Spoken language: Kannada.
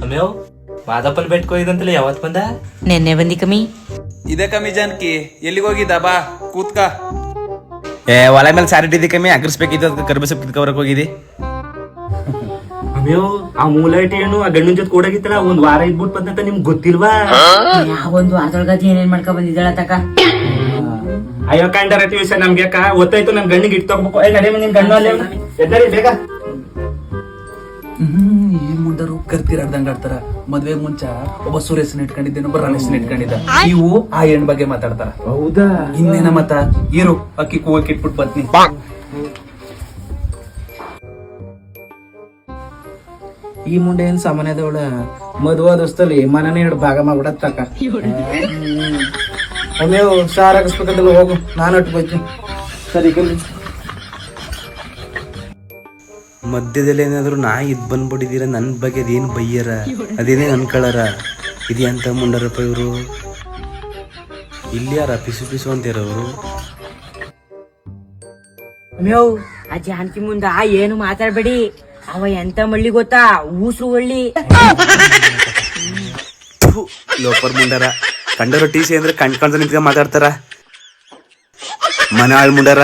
ಅಮ್ಯೋ ಮಾದಪ್ಪನ್ ಬೆಟ್ಕೋ ಇದಂತಲ್ಲ ಯಾವತ್ ಬಂದ? ನೆನ್ನೆ ಬಂದಿ ಕಮ್ಮಿ. ಇದೇ ಕಮ್ಮಿ ಜಾನಕಿ, ಎಲ್ಲಿಗೆ ಹೋಗಿದ್ದ? ಬಾ ಕೂತ್ಕ. ಹೊಲ ಮೇಲೆ ಸಾರಿ ಇಟ್ಟಿದ್ದಿ ಕಮ್ಮಿ, ಅಗ್ರಿಸ್ಬೇಕಿತ್ತು, ಅದಕ್ಕೆ ಕರ್ಬಿ ಸೊಪ್ಪು ಕಿತ್ಕೊಬರಕ್ ಹೋಗಿದ್ದಿ. ಅಮ್ಯೋ ಆ ಮೂಲೈಟಿ ಏನು ಆ ಗಂಡನ ಜೊತೆ ಕೂಡಾಗಿತ್ತಲ್ಲ, ಒಂದ್ ವಾರ ಇದ್ಬಿಟ್ಟು ಬಂದಂತ ನಿಮ್ಗೆ ಗೊತ್ತಿಲ್ವಾ? ಯಾವೊಂದು ಅದೊಳಗತಿ ಏನೇನ್ ಮಾಡ್ಕೊ ಬಂದಿದ್ದಾಳ ತಕ. ಅಯ್ಯೋ ಕಂಡರತಿ ವಿಷಯ ನಮ್ಗೆ ಯಾಕ ಗೊತ್ತಾಯ್ತು. ನನ್ ಗಂಡಿಗೆ ಇಟ್ಟು ತಗೋಬೇಕು. ನಡೆ ನಿನ್ ಗಂಡ ಅಲ್ಲೇ ಎದ್ದರಿ ಬೇಗ. ಈ ಮುಂದರು ಕರ್ತಿರಾಡ್ದಂಗ ಆಡ್ತಾರ. ಮದ್ವೆ ಮುಂಚ ಒಬ್ಬ ಸುರೇಶನ್ ಇಟ್ಕೊಂಡಿದ್ದೆ, ಒಬ್ಬ ರಮೇಶನ್ ಇಟ್ಕೊಂಡಿದ್ದ. ಇವು ಆ ಹೆಣ್ ಬಗ್ಗೆ ಮಾತಾಡ್ತಾರ. ಹೌದಾ? ಇನ್ನೇನ ಮತ್ತ ಇರು, ಅಕ್ಕಿ ಕೂಗಕ್ಕೆ ಇಟ್ಬಿಟ್ಟು ಬತ್ನಿ. ಈ ಮುಂಡೆ ಏನ್ ಸಾಮಾನ್ಯದವಳ ಮದುವೆ ದೋಸ್ತಲ್ಲಿ ಮನನೇ ಎರಡು ಭಾಗ ಮಾಡ್ಬಿಡತ್ ತಕ. ಅಮ್ಮೇವು ಸಾರ್ ಹಾಕಿಸ್ಬೇಕಂತಲ್ಲ, ಹೋಗು, ನಾನು ಒಟ್ಟು ಬೈತೀನಿ. ಸರಿ ಕಮ್ಮಿ. ಮಧ್ಯದಲ್ಲಿ ಏನಾದ್ರು ನಾ ಇದ್ ಬಂದ್ಬಿಟ್ಟಿದ್ದೀರ, ನನ್ನ ಬಗ್ಗೆ ಅದೇನು ಬೈಯರ, ಅದೇನೇ ಅನ್ಕೊಳ್ಳಾರ. ಇದು ಎಂತ ಮುಂಡರಪ್ಪ ಇವರು, ಇಲ್ಲಿ ಯಾರ ಪಿಸು ಪಿಸು ಅಂತಿರೋರು. ಅಮ್ಯವ್ ಆ ಜಾನ್ಕಿ ಮುಂದ ಏನು ಮಾತಾಡ್ಬೇಡಿ. ಅವ ಎಂತ ಮಳ್ಳಿ ಗೊತ್ತಾ? ಊಸ್ರು ಒಳ್ಳಿ. ಲೋಪರ್ ಮುಂಡಾರ ಕಂಡರು ಟಿ ಸಿ ಅಂದ್ರೆ ಕಣ್ ಕಾಣ್ತಾ ನಿಂತ್ಕೊಂಡ್ ಮಾತಾಡ್ತಾರ. ಮನ ಹಾಳ್ ಮುಂಡಾರ.